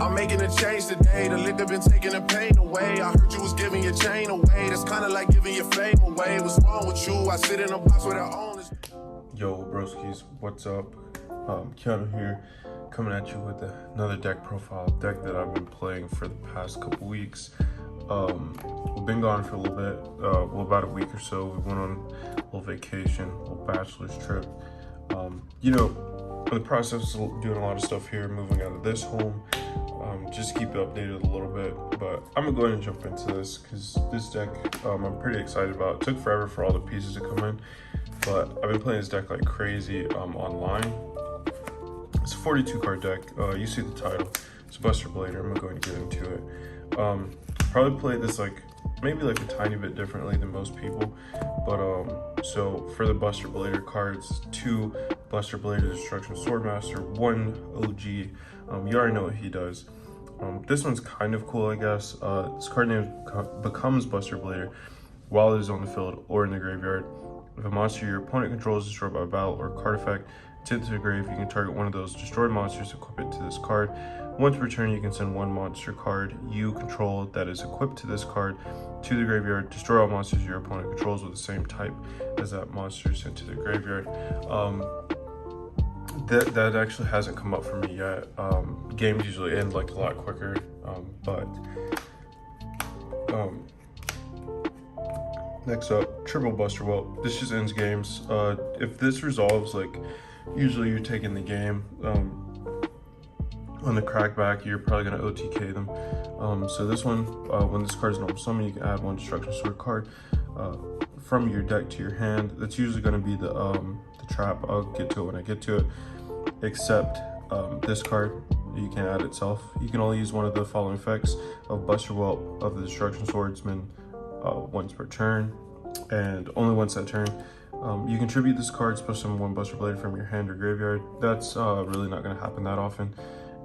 I'm making a change today. The liquor been taking the pain away. I heard you was giving your chain away. That's kind of like giving your fame away. What's wrong with you? I sit in a box with our own. Yo, broskies, what's up? Keanu here, coming at you with another deck profile, deck that I've been playing for the past couple weeks. We've been gone for a little bit, about a week or so. We went on a little vacation, a little bachelor's trip. In the process of doing a lot of stuff here, moving out of this home, just keep you updated a little bit. But I'm gonna go ahead and jump into this because this deck I'm pretty excited about. It took forever for all the pieces to come in, but I've been playing this deck like crazy online. It's a 42 card deck. You see the title. It's Buster Blader. I'm gonna go ahead and get into it. Probably play this maybe a tiny bit differently than most people, but so for the Buster Blader cards, 2 Buster Blader Destruction Swordmaster, 1 OG. You already know what he does. This one's kind of cool, I guess. This card name becomes Buster Blader while it is on the field or in the graveyard. If a monster your opponent controls is destroyed by a battle or card effect, sent to the grave, you can target one of those destroyed monsters, equip it to this card. Once per turn, you can send 1 monster card you control that is equipped to this card to the graveyard. Destroy all monsters your opponent controls with the same type as that monster sent to the graveyard. That actually hasn't come up for me yet. Games usually end a lot quicker, next up, Triple Buster. Well, this just ends games. If this resolves, usually you're taking the game. On the crackback, you're probably gonna OTK them. So this one, when this card is normal summon, you can add 1 Destruction Sword card from your deck to your hand. That's usually gonna be the trap. I'll get to it when I get to it. Except this card, you can add itself. You can only use one of the following effects of Buster Whelp of the Destruction Swordsman once per turn, and only once that turn. You contribute this card, special summon 1 Buster Blade from your hand or graveyard. That's really not going to happen that often.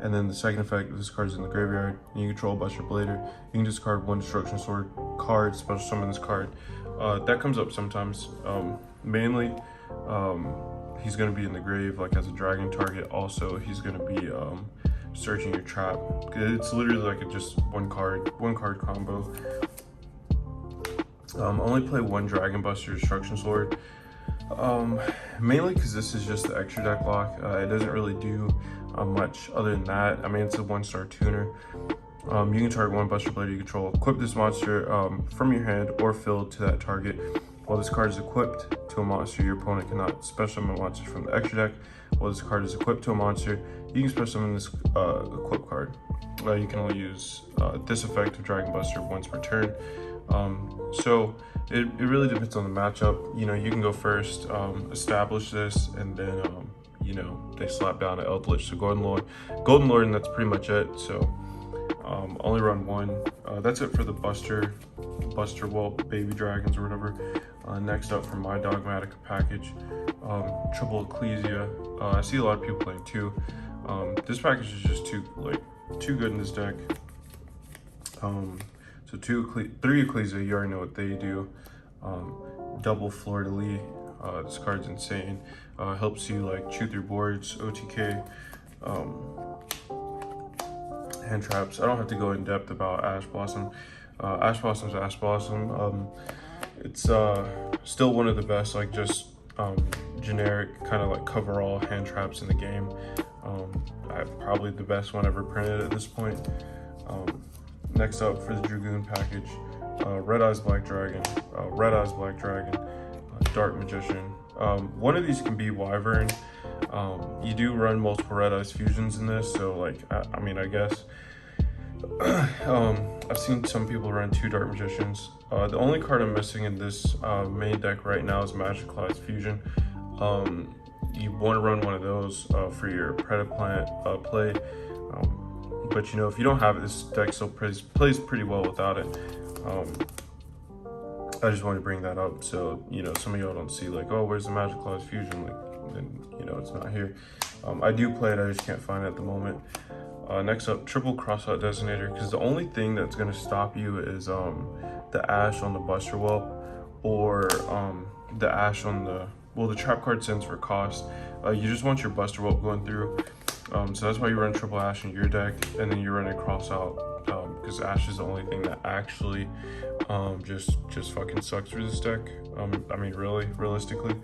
And then the second effect, if this card is in the graveyard and you control Buster Blader, you can discard 1 Destruction Sword card, special summon this card. That comes up sometimes. Mainly, he's going to be in the grave as a dragon target. Also, he's going to be searching your trap. It's literally just one card combo. Only play 1 Dragon Buster Destruction Sword. Mainly because this is just the extra deck lock. It doesn't really do much other than that. I mean, it's a 1-star tuner. You can target 1 Buster Blader you control. Equip this monster from your hand or field to that target. While this card is equipped to a monster, your opponent cannot special summon a monster from the extra deck. While this card is equipped to a monster, you can special summon this equip card. You can only use this effect of Dragon Buster once per turn. So it really depends on the matchup. You can go first, establish this, and then they slap down an Eldritch, so Golden Lord, and that's pretty much it. So only run 1. That's it for the Buster Whelp Baby Dragons or whatever. Next up for my Dogmatika package, Triple Ecclesia. I see a lot of people playing 2. This package is just too good in this deck. So 3 Ecclesia, you already know what they do. Double Fleur-de-Lis, this card's insane. Helps you chew through boards, OTK, hand traps. I don't have to go in depth about Ash Blossom. Ash Blossom's Ash Blossom. It's still one of the best, generic kind of cover all hand traps in the game. Probably the best one ever printed at this point. Next up for the Dragoon package, Red Eyes Black Dragon, Dark Magician. One of these can be Wyvern. You do run multiple Red Eyes fusions in this, so I guess. I've seen some people run 2 Dark Magicians. The only card I'm missing in this main deck right now is Magicalized Fusion. You want to run one of those for your Predaplant play. But if you don't have it, this deck still plays pretty well without it. I just wanted to bring that up so some of y'all don't see oh, where's the Magicalized Fusion, and it's not here. I do play it, I just can't find it at the moment. Next up, Triple Crossout Designator, because the only thing that's going to stop you is the Ash on the Buster Whelp, or the Ash on the trap card sends for cost. You just want your Buster Whelp going through. So that's why you run triple Ash in your deck, and then you run it cross out, because Ash is the only thing that actually just fucking sucks for this deck. I mean, really, realistically.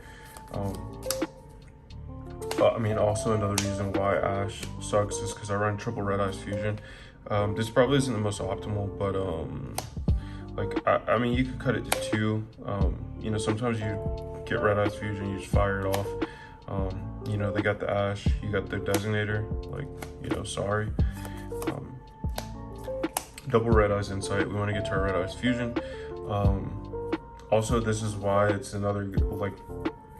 I mean, also another reason why Ash sucks is because I run triple Red Eyes Fusion. This probably isn't the most optimal, but like I mean, you could cut it to 2. You know, sometimes you get Red Eyes Fusion, you just fire it off. You know, they got the Ash, you got the Designator, like, you know, sorry. Double Red Eyes Insight, we want to get to our Red Eyes Fusion. Also, this is why it's another like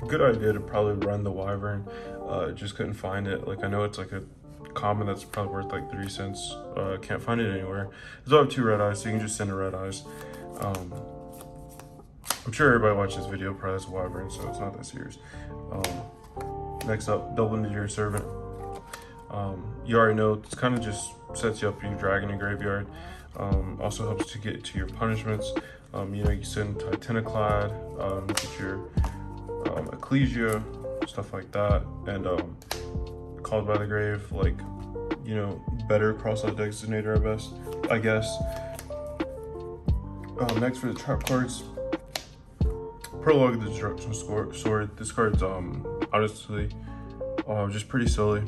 good idea to probably run the Wyvern. Just couldn't find it. Like, I know it's like a common that's probably worth like 3 cents. Can't find it anywhere. There's only 2 Red Eyes, so you can just send a Red Eyes. I'm sure everybody watches this video probably has a Wyvern, so it's not that serious. Next up, Double Meteor Servant. You already know, it's kind of just sets you up for your Dragon and Graveyard. Also helps to get to your punishments. You know, you send Titaniclad, get your Ecclesia, stuff like that, and Called by the Grave, like, you know, better cross-out Designator at best, I guess. Next for the trap cards, Prologue of the Destruction Sword. This card's honestly just pretty silly.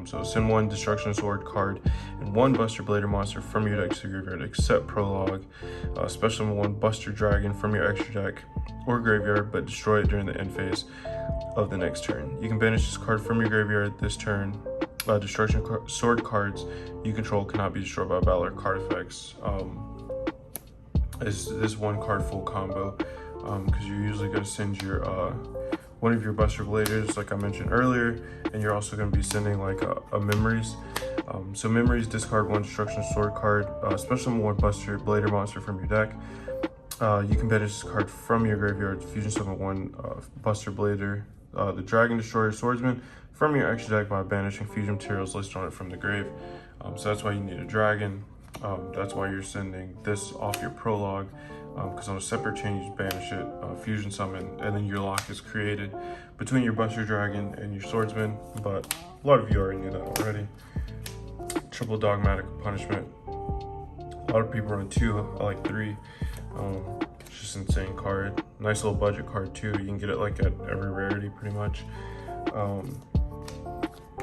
So send 1 Destruction Sword card and 1 Buster Blader monster from your deck to the graveyard, except Prologue. Special 1 Buster Dragon from your extra deck or graveyard, but destroy it during the end phase of the next turn. You can banish this card from your graveyard this turn. Destruction Sword cards you control cannot be destroyed by battle or card effects. This 1 card full combo, because you're usually going to send your one of your Buster Bladers, like I mentioned earlier, and you're also going to be sending like a Memories. So Memories, discard 1 Destruction Sword card, special 1 Buster Blader monster from your deck. You can banish this card from your graveyard, fusion summon 1 Buster Blader, the Dragon Destroyer Swordsman from your extra deck by banishing fusion materials listed on it from the grave. So that's why you need a Dragon. That's why you're sending this off your Prologue, because on a separate chain you just banish it, fusion summon, and then your lock is created between your Buster Dragon and your Swordsman. But a lot of you already knew that already. Triple Dogmatika Punishment. A lot of people run 2, I like 3. It's just insane card. Nice little budget card too. You can get it like at every rarity pretty much.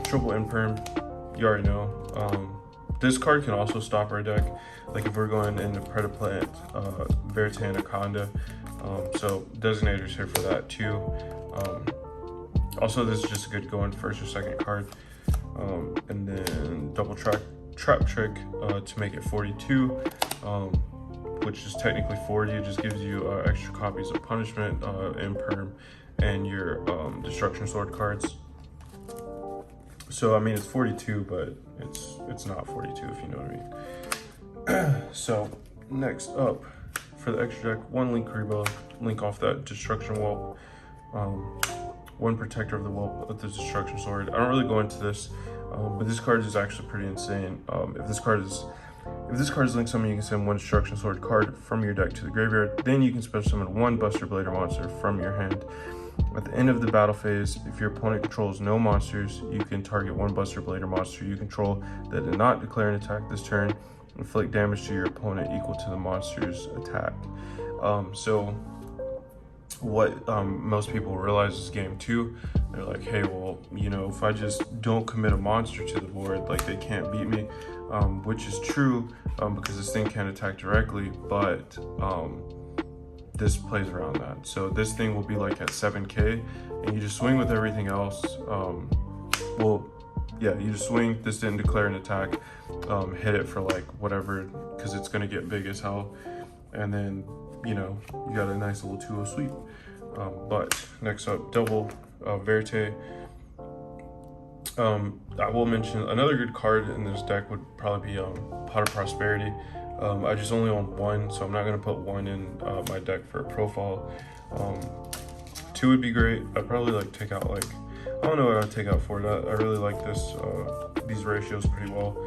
Triple Imperm, you already know. This card can also stop our deck, like if we're going into Predaplant, Verte Anaconda. So Designator's here for that too. Also, this is just a good going first or second card. And then double trap trick to make it 42, which is technically 40. It just gives you extra copies of Punishment, Imperm, and your Destruction Sword cards. So I mean, it's 42, but it's not 42, if you know what I mean. So next up, for the extra deck, 1 Link Rebo, link off that Destruction Whelp, 1 Protector of the Whelp of the Destruction Sword. I don't really go into this, but this card is actually pretty insane. If this card is linked summon, you can send 1 Destruction Sword card from your deck to the graveyard. Then you can special summon 1 Buster Blader monster from your hand. At the end of the battle phase, if your opponent controls no monsters, you can target 1 Buster Blader monster you control that did not declare an attack this turn, inflict damage to your opponent equal to the monster's attack. So what most people realize is game 2, they're like, hey, well, you know, if I just don't commit a monster to the board, like, they can't beat me, which is true, because this thing can't attack directly, but this plays around that. So this thing will be like at 7k, and you just swing with everything else. Well, yeah, you just swing. This didn't declare an attack. Hit it for like whatever, because it's gonna get big as hell, and then, you know, you got a nice little 2-0 sweep. But next up, double Verte. I will mention another good card in this deck would probably be Pot of Prosperity. I just only own 1, so I'm not going to put 1 in my deck for a profile. 2 would be great. I'd probably like take out like, I don't know what I'd take out for that. I really like this, these ratios pretty well.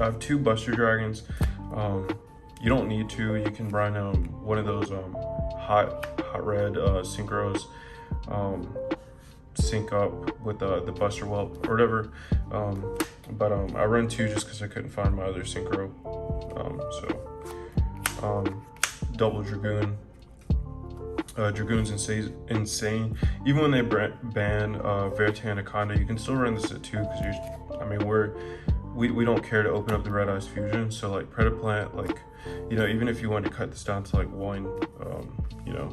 I have 2 Buster Dragons. You don't need to. You can run one of those hot red synchros. sync up with the Buster Whelp or whatever. But I run 2 just because I couldn't find my other synchro. Double Dragoon. Dragoon's insane. Even when they ban Verite Anaconda, you can still run this at 2 because we don't care to open up the Red Eyes fusion. So like Predaplant, like, you know, even if you wanted to cut this down to like 1, you know,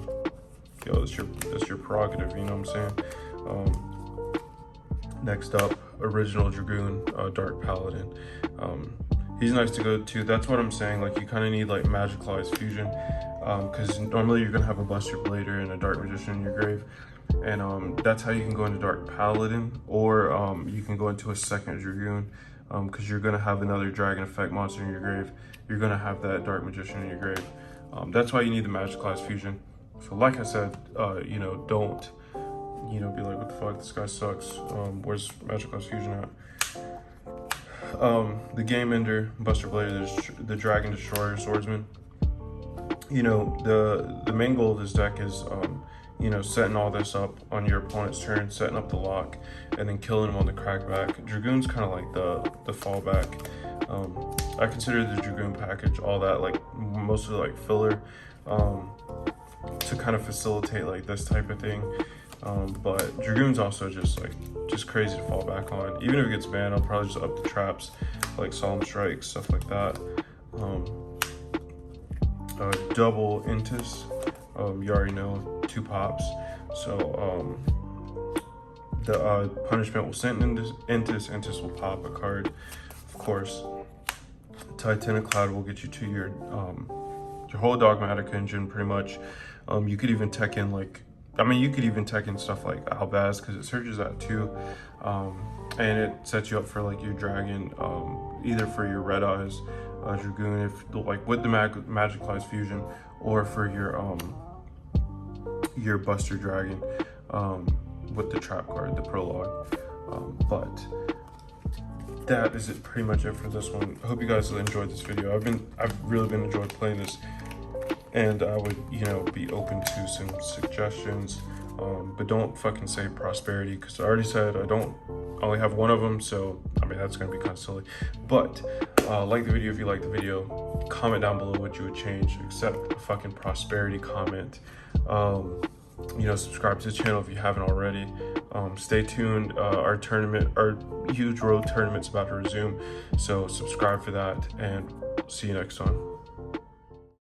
that's your prerogative. You know what I'm saying? Next up, original Dragoon, Dark Paladin. He's nice to go to. That's what I'm saying. Like, you kind of need like Magicalized fusion, because normally you're gonna have a Buster Blader and a Dark Magician in your grave, and that's how you can go into Dark Paladin, or you can go into a second Dragoon, because you're gonna have another Dragon Effect monster in your grave. You're gonna have that Dark Magician in your grave. That's why you need the Magicalized fusion. So like I said, you know, don't, you know, be like, what the fuck, this guy sucks. Where's Magicalized fusion at? The Game Ender, Buster Blader, the Dragon Destroyer, Swordsman. You know, the main goal of this deck is, you know, setting all this up on your opponent's turn, setting up the lock, and then killing him on the crackback. Dragoon's kind of like the fallback. I consider the Dragoon package, all that, like, mostly like filler, to kind of facilitate like this type of thing. But Dragoon's also just crazy to fall back on. Even if it gets banned, I'll probably just up the traps, like Solemn Strike, stuff like that. Double Intis, you already know, 2 pops. So the punishment will send Intis will pop a card, of course. Titanic Cloud will get you to your whole Dogmatika engine, pretty much. You could even tech in like, you could even tech in stuff like Albaz, because it searches that too, and it sets you up for like your dragon, either for your Red Eyes Dragoon, if like with the Magicalized fusion, or for your Buster Dragon, with the trap card, the prologue. But that is pretty much it for this one. I hope you guys enjoyed this video. I've really been enjoying playing this, and I would, you know, be open to some suggestions, but don't fucking say Prosperity, because I already said I only have 1 of them, so that's gonna be kind of silly. But like the video if you like the video, comment down below what you would change, except a fucking Prosperity comment. You know, subscribe to the channel if you haven't already. Stay tuned. Our huge road tournament's about to resume, so subscribe for that, and see you next time.